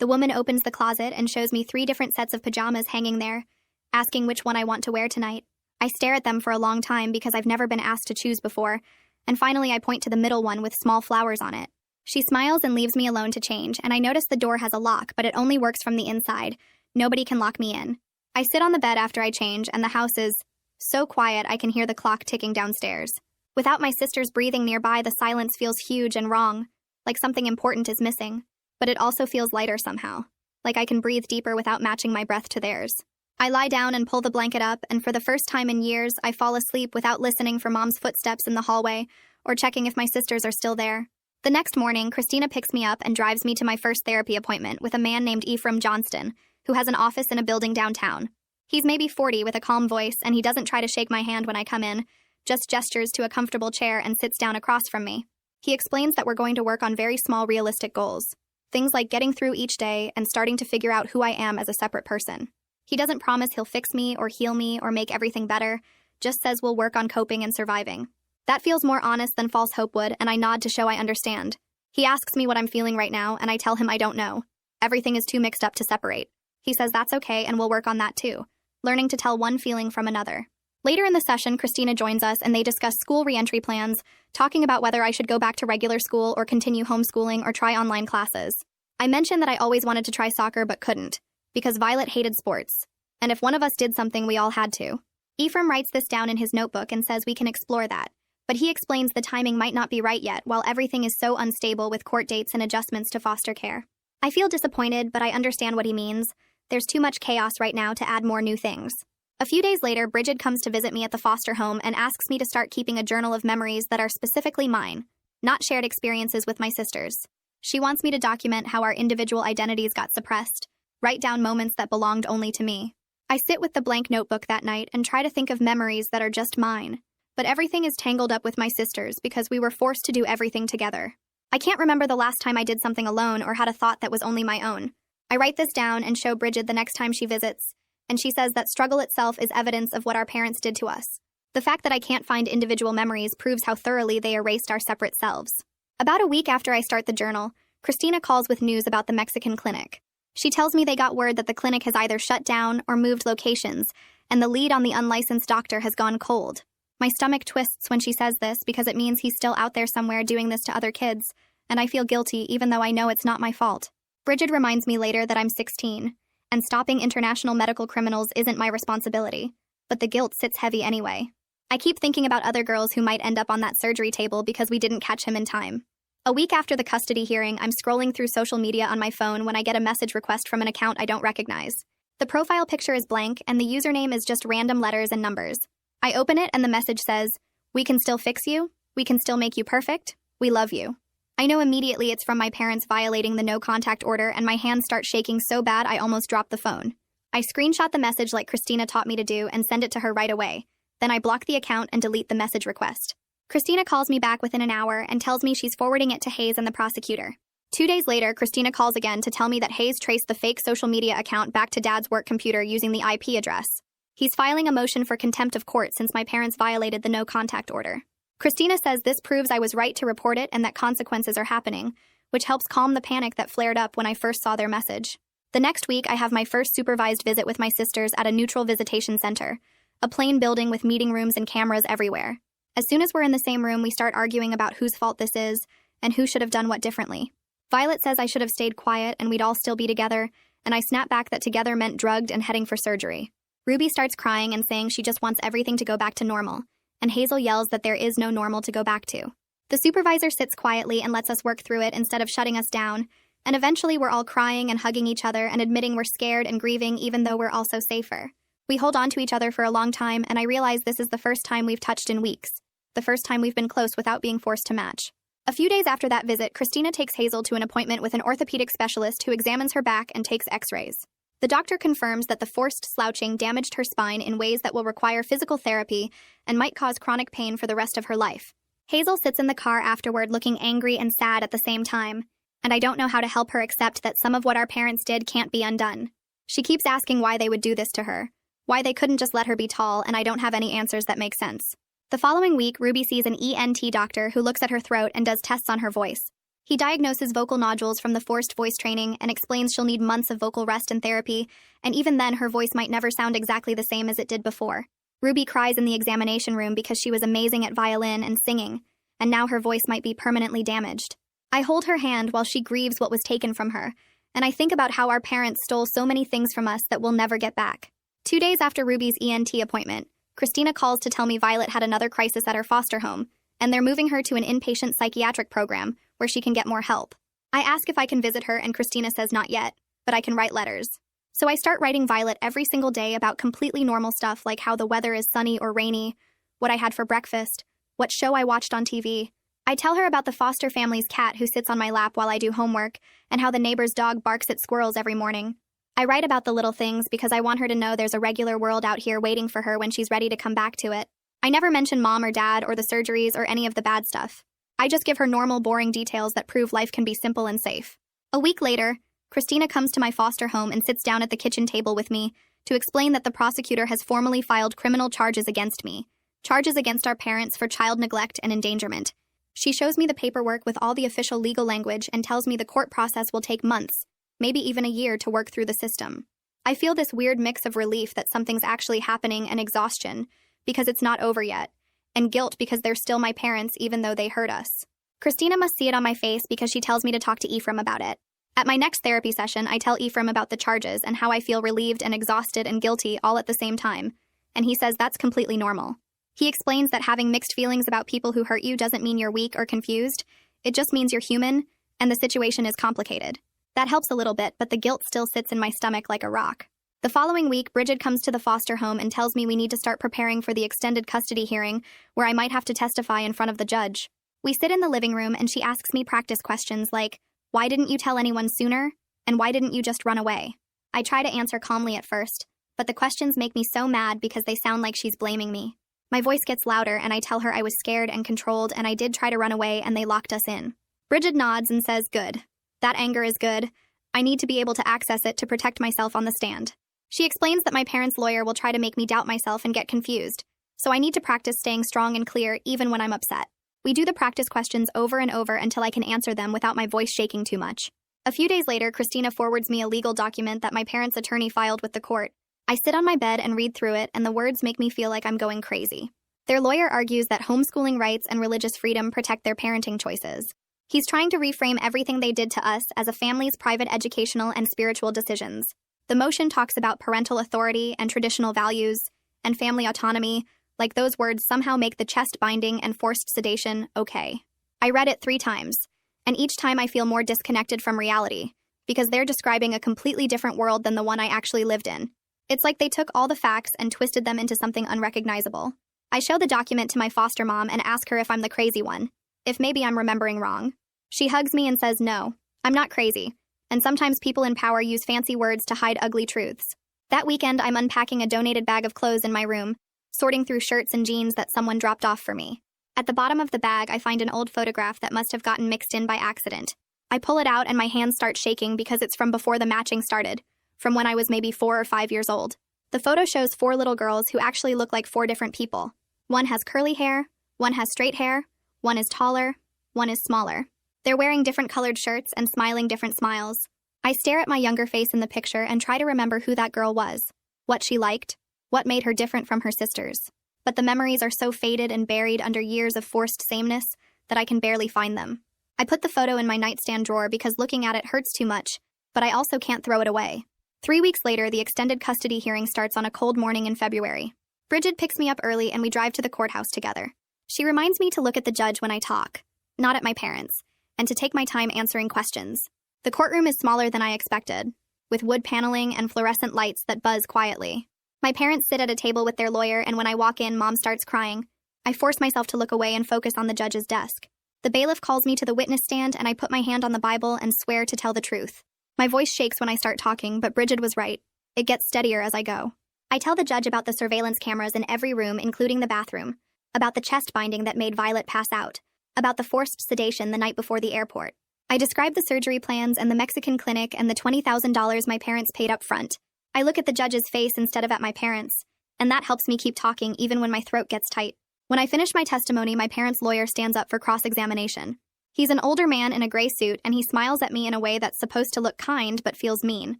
Speaker 1: The woman opens the closet and shows me 3 different sets of pajamas hanging there, asking which one I want to wear tonight. I stare at them for a long time because I've never been asked to choose before, and finally I point to the middle one with small flowers on it. She smiles and leaves me alone to change, and I notice the door has a lock, but it only works from the inside. Nobody can lock me in. I sit on the bed after I change, and the house is so quiet I can hear the clock ticking downstairs. Without my sisters breathing nearby, the silence feels huge and wrong, like something important is missing. But it also feels lighter somehow, like I can breathe deeper without matching my breath to theirs. I lie down and pull the blanket up, and for the first time in years, I fall asleep without listening for Mom's footsteps in the hallway or checking if my sisters are still there. The next morning, Christina picks me up and drives me to my first therapy appointment with a man named Ephraim Johnston, who has an office in a building downtown. He's maybe 40 with a calm voice, and he doesn't try to shake my hand when I come in, just gestures to a comfortable chair and sits down across from me. He explains that we're going to work on very small, realistic goals. Things like getting through each day and starting to figure out who I am as a separate person. He doesn't promise he'll fix me or heal me or make everything better, just says we'll work on coping and surviving. That feels more honest than false hope would, and I nod to show I understand. He asks me what I'm feeling right now, and I tell him I don't know. Everything is too mixed up to separate. He says that's okay, and we'll work on that too, learning to tell one feeling from another. Later in the session, Christina joins us, and they discuss school reentry plans, talking about whether I should go back to regular school or continue homeschooling or try online classes. I mentioned that I always wanted to try soccer but couldn't, because Violet hated sports, and if one of us did something, we all had to. Ephraim writes this down in his notebook and says we can explore that, but he explains the timing might not be right yet while everything is so unstable with court dates and adjustments to foster care. I feel disappointed, but I understand what he means. There's too much chaos right now to add more new things. A few days later, Bridget comes to visit me at the foster home and asks me to start keeping a journal of memories that are specifically mine, not shared experiences with my sisters. She wants me to document how our individual identities got suppressed, write down moments that belonged only to me. I sit with the blank notebook that night and try to think of memories that are just mine, but everything is tangled up with my sisters because we were forced to do everything together. I can't remember the last time I did something alone or had a thought that was only my own. I write this down and show Bridget the next time she visits, and she says that struggle itself is evidence of what our parents did to us. The fact that I can't find individual memories proves how thoroughly they erased our separate selves. About a week after I start the journal, Christina calls with news about the Mexican clinic. She tells me they got word that the clinic has either shut down or moved locations, and the lead on the unlicensed doctor has gone cold. My stomach twists when she says this because it means he's still out there somewhere doing this to other kids, and I feel guilty even though I know it's not my fault. Bridget reminds me later that I'm 16, and stopping international medical criminals isn't my responsibility, but the guilt sits heavy anyway. I keep thinking about other girls who might end up on that surgery table because we didn't catch him in time. A week after the custody hearing, I'm scrolling through social media on my phone when I get a message request from an account I don't recognize. The profile picture is blank, and the username is just random letters and numbers. I open it, and the message says, "We can still fix you. We can still make you perfect. We love you." I know immediately it's from my parents violating the no-contact order, and my hands start shaking so bad I almost drop the phone. I screenshot the message like Christina taught me to do and send it to her right away. Then I block the account and delete the message request. Christina calls me back within an hour and tells me she's forwarding it to Hayes and the prosecutor. 2 days later, Christina calls again to tell me that Hayes traced the fake social media account back to Dad's work computer using the IP address. He's filing a motion for contempt of court since my parents violated the no-contact order. Christina says this proves I was right to report it and that consequences are happening, which helps calm the panic that flared up when I first saw their message. The next week, I have my first supervised visit with my sisters at a neutral visitation center, a plain building with meeting rooms and cameras everywhere. As soon as we're in the same room, we start arguing about whose fault this is and who should have done what differently. Violet says I should have stayed quiet and we'd all still be together, and I snap back that together meant drugged and heading for surgery. Ruby starts crying and saying she just wants everything to go back to normal, and Hazel yells that there is no normal to go back to. The supervisor sits quietly and lets us work through it instead of shutting us down, and eventually we're all crying and hugging each other and admitting we're scared and grieving even though we're also safer. We hold on to each other for a long time, and I realize this is the first time we've touched in weeks, the first time we've been close without being forced to match. A few days after that visit, Christina takes Hazel to an appointment with an orthopedic specialist who examines her back and takes x-rays. The doctor confirms that the forced slouching damaged her spine in ways that will require physical therapy and might cause chronic pain for the rest of her life. Hazel sits in the car afterward looking angry and sad at the same time, and I don't know how to help her accept that some of what our parents did can't be undone. She keeps asking why they would do this to her, why they couldn't just let her be tall, and I don't have any answers that make sense. The following week, Ruby sees an ENT doctor who looks at her throat and does tests on her voice. He diagnoses vocal nodules from the forced voice training and explains she'll need months of vocal rest and therapy, and even then her voice might never sound exactly the same as it did before. Ruby cries in the examination room because she was amazing at violin and singing, and now her voice might be permanently damaged. I hold her hand while she grieves what was taken from her, and I think about how our parents stole so many things from us that we'll never get back. 2 days after Ruby's ENT appointment, Christina calls to tell me Violet had another crisis at her foster home, and they're moving her to an inpatient psychiatric program where she can get more help. I ask if I can visit her, and Christina says not yet, but I can write letters. So I start writing Violet every single day about completely normal stuff like how the weather is sunny or rainy, what I had for breakfast, what show I watched on TV. I tell her about the foster family's cat who sits on my lap while I do homework, and how the neighbor's dog barks at squirrels every morning. I write about the little things because I want her to know there's a regular world out here waiting for her when she's ready to come back to it. I never mention mom or dad or the surgeries or any of the bad stuff. I just give her normal, boring details that prove life can be simple and safe. A week later, Christina comes to my foster home and sits down at the kitchen table with me to explain that the prosecutor has formally filed criminal charges against me, charges against our parents for child neglect and endangerment. She shows me the paperwork with all the official legal language and tells me the court process will take months, maybe even a year, to work through the system. I feel this weird mix of relief that something's actually happening and exhaustion because it's not over yet, and guilt because they're still my parents even though they hurt us. Christina must see it on my face because she tells me to talk to Ephraim about it. At my next therapy session, I tell Ephraim about the charges and how I feel relieved and exhausted and guilty all at the same time, and he says that's completely normal. He explains that having mixed feelings about people who hurt you doesn't mean you're weak or confused, it just means you're human, and the situation is complicated. That helps a little bit, but the guilt still sits in my stomach like a rock. The following week, Bridget comes to the foster home and tells me we need to start preparing for the extended custody hearing, where I might have to testify in front of the judge. We sit in the living room and she asks me practice questions like, why didn't you tell anyone sooner? And why didn't you just run away? I try to answer calmly at first, but the questions make me so mad because they sound like she's blaming me. My voice gets louder and I tell her I was scared and controlled and I did try to run away and they locked us in. Bridget nods and says, good. That anger is good. I need to be able to access it to protect myself on the stand. She explains that my parents' lawyer will try to make me doubt myself and get confused, so I need to practice staying strong and clear even when I'm upset. We do the practice questions over and over until I can answer them without my voice shaking too much. A few days later, Christina forwards me a legal document that my parents' attorney filed with the court. I sit on my bed and read through it, and the words make me feel like I'm going crazy. Their lawyer argues that homeschooling rights and religious freedom protect their parenting choices. He's trying to reframe everything they did to us as a family's private educational and spiritual decisions. The motion talks about parental authority and traditional values and family autonomy, like those words somehow make the chest binding and forced sedation okay. I read it 3 times, and each time I feel more disconnected from reality, because they're describing a completely different world than the one I actually lived in. It's like they took all the facts and twisted them into something unrecognizable. I show the document to my foster mom and ask her if I'm the crazy one, if maybe I'm remembering wrong. She hugs me and says no, I'm not crazy. And sometimes people in power use fancy words to hide ugly truths. That weekend, I'm unpacking a donated bag of clothes in my room, sorting through shirts and jeans that someone dropped off for me. At the bottom of the bag, I find an old photograph that must have gotten mixed in by accident. I pull it out and my hands start shaking because it's from before the matching started, from when I was maybe 4 or 5 years old. The photo shows 4 little girls who actually look like 4 different people. One has curly hair, one has straight hair, one is taller, one is smaller. They're wearing different colored shirts and smiling different smiles. I stare at my younger face in the picture and try to remember who that girl was, what she liked, what made her different from her sisters. But the memories are so faded and buried under years of forced sameness that I can barely find them. I put the photo in my nightstand drawer because looking at it hurts too much, but I also can't throw it away. 3 weeks later, the extended custody hearing starts on a cold morning in February. Bridget picks me up early and we drive to the courthouse together. She reminds me to look at the judge when I talk, not at my parents, and to take my time answering questions. The courtroom is smaller than I expected, with wood paneling and fluorescent lights that buzz quietly. My parents sit at a table with their lawyer, and when I walk in, Mom starts crying. I force myself to look away and focus on the judge's desk. The bailiff calls me to the witness stand, and I put my hand on the Bible and swear to tell the truth. My voice shakes when I start talking, but Bridget was right. It gets steadier as I go. I tell the judge about the surveillance cameras in every room, including the bathroom, about the chest binding that made Violet pass out, about the forced sedation the night before the airport. I describe the surgery plans and the Mexican clinic and the $20,000 my parents paid up front. I look at the judge's face instead of at my parents, and that helps me keep talking even when my throat gets tight. When I finish my testimony, my parents' lawyer stands up for cross-examination. He's an older man in a gray suit, and he smiles at me in a way that's supposed to look kind but feels mean.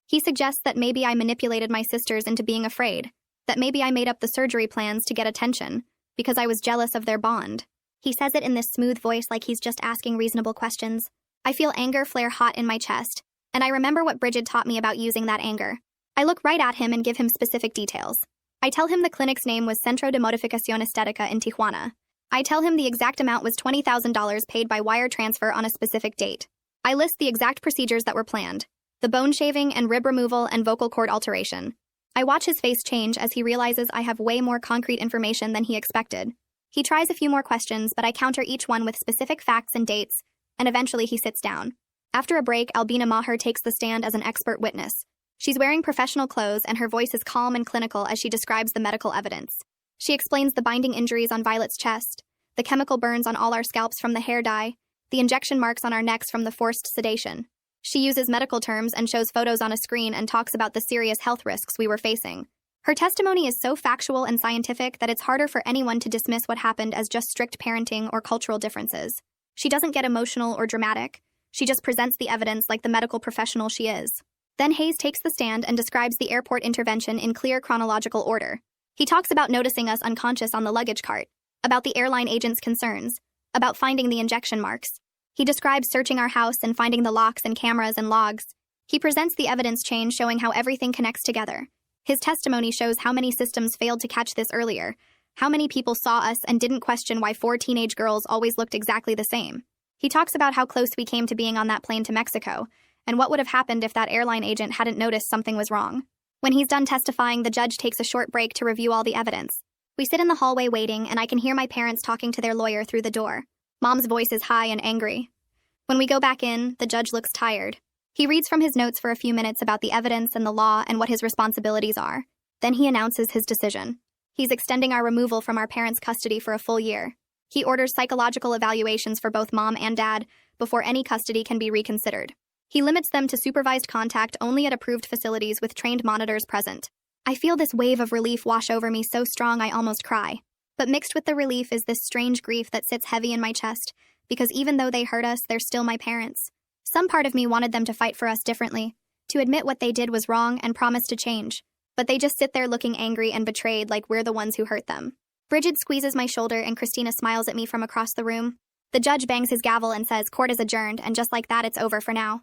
Speaker 1: He suggests that maybe I manipulated my sisters into being afraid, that maybe I made up the surgery plans to get attention, because I was jealous of their bond. He says it in this smooth voice like he's just asking reasonable questions. I feel anger flare hot in my chest, and I remember what Bridget taught me about using that anger. I look right at him and give him specific details. I tell him the clinic's name was Centro de Modificación Estética in Tijuana. I tell him the exact amount was $20,000 paid by wire transfer on a specific date. I list the exact procedures that were planned: the bone shaving and rib removal and vocal cord alteration. I watch his face change as he realizes I have way more concrete information than he expected. He tries a few more questions, but I counter each one with specific facts and dates, and eventually he sits down. After a break, Albina Maher takes the stand as an expert witness. She's wearing professional clothes, and her voice is calm and clinical as she describes the medical evidence. She explains the binding injuries on Violet's chest, the chemical burns on all our scalps from the hair dye, the injection marks on our necks from the forced sedation. She uses medical terms and shows photos on a screen and talks about the serious health risks we were facing. Her testimony is so factual and scientific that it's harder for anyone to dismiss what happened as just strict parenting or cultural differences. She doesn't get emotional or dramatic. She just presents the evidence like the medical professional she is. Then Hayes takes the stand and describes the airport intervention in clear chronological order. He talks about noticing us unconscious on the luggage cart, about the airline agent's concerns, about finding the injection marks. He describes searching our house and finding the locks and cameras and logs. He presents the evidence chain showing how everything connects together. His testimony shows how many systems failed to catch this earlier, how many people saw us and didn't question why 4 teenage girls always looked exactly the same. He talks about how close we came to being on that plane to Mexico, and what would have happened if that airline agent hadn't noticed something was wrong. When he's done testifying, the judge takes a short break to review all the evidence. We sit in the hallway waiting, and I can hear my parents talking to their lawyer through the door. Mom's voice is high and angry. When we go back in, the judge looks tired. He reads from his notes for a few minutes about the evidence and the law and what his responsibilities are. Then he announces his decision. He's extending our removal from our parents' custody for a full year. He orders psychological evaluations for both Mom and Dad before any custody can be reconsidered. He limits them to supervised contact only at approved facilities with trained monitors present. I feel this wave of relief wash over me so strong I almost cry. But mixed with the relief is this strange grief that sits heavy in my chest, because even though they hurt us, they're still my parents. Some part of me wanted them to fight for us differently, to admit what they did was wrong and promise to change. But they just sit there looking angry and betrayed like we're the ones who hurt them. Bridget squeezes my shoulder and Christina smiles at me from across the room. The judge bangs his gavel and says court is adjourned, and just like that it's over for now.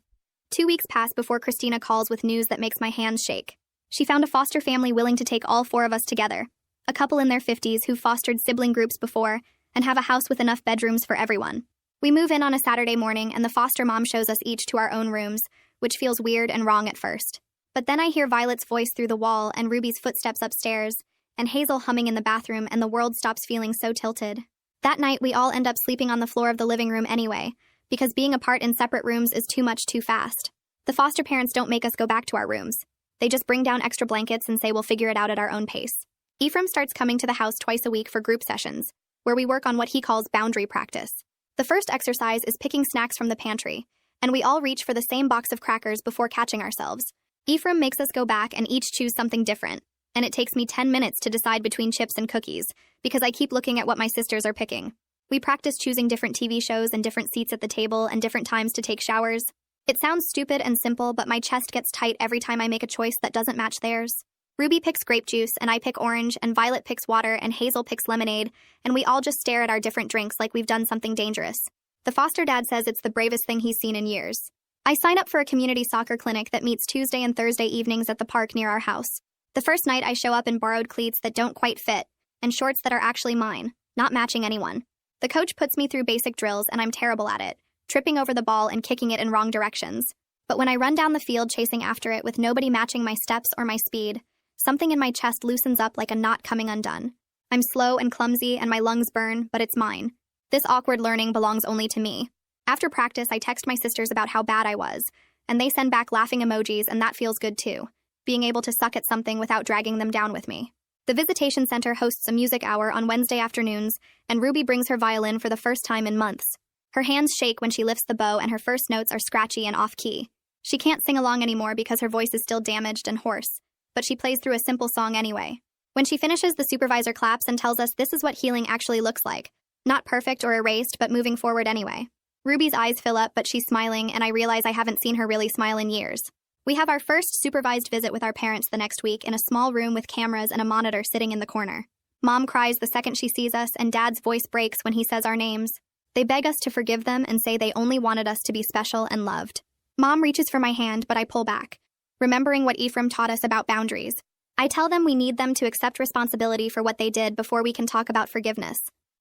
Speaker 1: 2 weeks pass before Christina calls with news that makes my hands shake. She found a foster family willing to take all 4 of us together, a couple in their 50s who fostered sibling groups before and have a house with enough bedrooms for everyone. We move in on a Saturday morning, and the foster mom shows us each to our own rooms, which feels weird and wrong at first. But then I hear Violet's voice through the wall and Ruby's footsteps upstairs, and Hazel humming in the bathroom, and the world stops feeling so tilted. That night, we all end up sleeping on the floor of the living room anyway, because being apart in separate rooms is too much too fast. The foster parents don't make us go back to our rooms. They just bring down extra blankets and say we'll figure it out at our own pace. Ephraim starts coming to the house twice a week for group sessions, where we work on what he calls boundary practice. The first exercise is picking snacks from the pantry, and we all reach for the same box of crackers before catching ourselves. Ephraim makes us go back and each choose something different, and it takes me 10 minutes to decide between chips and cookies, because I keep looking at what my sisters are picking. We practice choosing different TV shows and different seats at the table and different times to take showers. It sounds stupid and simple, but my chest gets tight every time I make a choice that doesn't match theirs. Ruby picks grape juice, and I pick orange, and Violet picks water, and Hazel picks lemonade, and we all just stare at our different drinks like we've done something dangerous. The foster dad says it's the bravest thing he's seen in years. I sign up for a community soccer clinic that meets Tuesday and Thursday evenings at the park near our house. The first night I show up in borrowed cleats that don't quite fit, and shorts that are actually mine, not matching anyone. The coach puts me through basic drills, and I'm terrible at it, tripping over the ball and kicking it in wrong directions. But when I run down the field chasing after it with nobody matching my steps or my speed, something in my chest loosens up like a knot coming undone. I'm slow and clumsy, and my lungs burn, but it's mine. This awkward learning belongs only to me. After practice, I text my sisters about how bad I was, and they send back laughing emojis, and that feels good too, being able to suck at something without dragging them down with me. The Visitation Center hosts a music hour on Wednesday afternoons, and Ruby brings her violin for the first time in months. Her hands shake when she lifts the bow, and her first notes are scratchy and off-key. She can't sing along anymore because her voice is still damaged and hoarse, but she plays through a simple song anyway. When she finishes, the supervisor claps and tells us this is what healing actually looks like. Not perfect or erased, but moving forward anyway. Ruby's eyes fill up, but she's smiling, and I realize I haven't seen her really smile in years. We have our first supervised visit with our parents the next week in a small room with cameras and a monitor sitting in the corner. Mom cries the second she sees us, and Dad's voice breaks when he says our names. They beg us to forgive them and say they only wanted us to be special and loved. Mom reaches for my hand, but I pull back, remembering what Ephraim taught us about boundaries. I tell them we need them to accept responsibility for what they did before we can talk about forgiveness.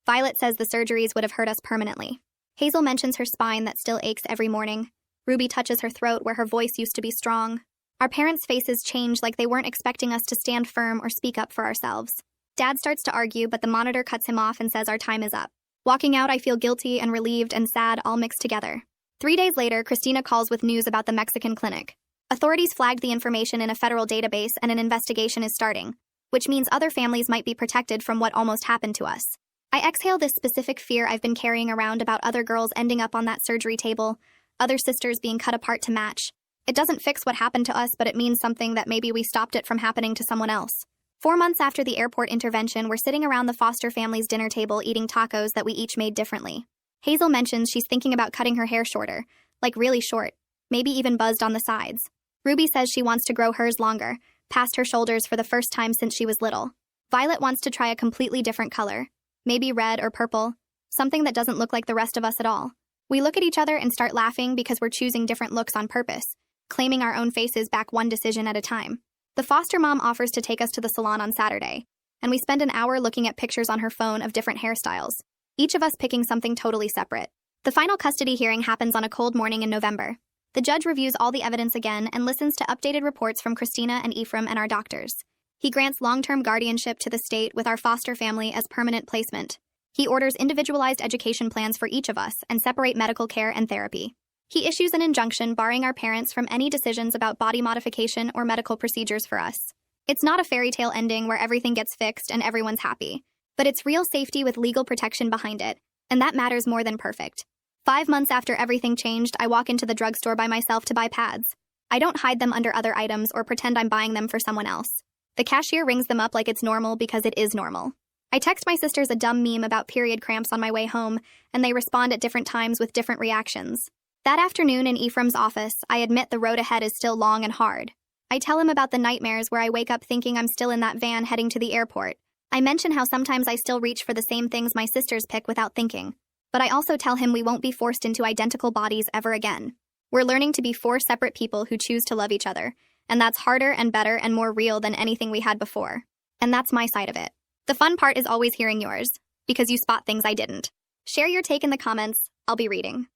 Speaker 1: Violet says the surgeries would have hurt us permanently. Hazel mentions her spine that still aches every morning. Ruby touches her throat where her voice used to be strong. Our parents' faces change like they weren't expecting us to stand firm or speak up for ourselves. Dad starts to argue, but the monitor cuts him off and says our time is up. Walking out, I feel guilty and relieved and sad all mixed together. 3 days later, Christina calls with news about the Mexican clinic. Authorities flagged the information in a federal database and an investigation is starting, which means other families might be protected from what almost happened to us. I exhale this specific fear I've been carrying around about other girls ending up on that surgery table, other sisters being cut apart to match. It doesn't fix what happened to us, but it means something that maybe we stopped it from happening to someone else. 4 months after the airport intervention, we're sitting around the foster family's dinner table eating tacos that we each made differently. Hazel mentions she's thinking about cutting her hair shorter, like really short, maybe even buzzed on the sides. Ruby says she wants to grow hers longer, past her shoulders for the first time since she was little. Violet wants to try a completely different color, maybe red or purple, something that doesn't look like the rest of us at all. We look at each other and start laughing because we're choosing different looks on purpose, claiming our own faces back one decision at a time. The foster mom offers to take us to the salon on Saturday, and we spend an hour looking at pictures on her phone of different hairstyles, each of us picking something totally separate. The final custody hearing happens on a cold morning in November. The judge reviews all the evidence again and listens to updated reports from Christina and Ephraim and our doctors. He grants long-term guardianship to the state with our foster family as permanent placement. He orders individualized education plans for each of us and separate medical care and therapy. He issues an injunction barring our parents from any decisions about body modification or medical procedures for us. It's not a fairy tale ending where everything gets fixed and everyone's happy, but it's real safety with legal protection behind it, and that matters more than perfect. 5 months after everything changed, I walk into the drugstore by myself to buy pads. I don't hide them under other items or pretend I'm buying them for someone else. The cashier rings them up like it's normal because it is normal. I text my sisters a dumb meme about period cramps on my way home, and they respond at different times with different reactions. That afternoon in Ephraim's office, I admit the road ahead is still long and hard. I tell him about the nightmares where I wake up thinking I'm still in that van heading to the airport. I mention how sometimes I still reach for the same things my sisters pick without thinking. But I also tell him we won't be forced into identical bodies ever again. We're learning to be 4 separate people who choose to love each other, and that's harder and better and more real than anything we had before. And that's my side of it. The fun part is always hearing yours, because you spot things I didn't. Share your take in the comments. I'll be reading.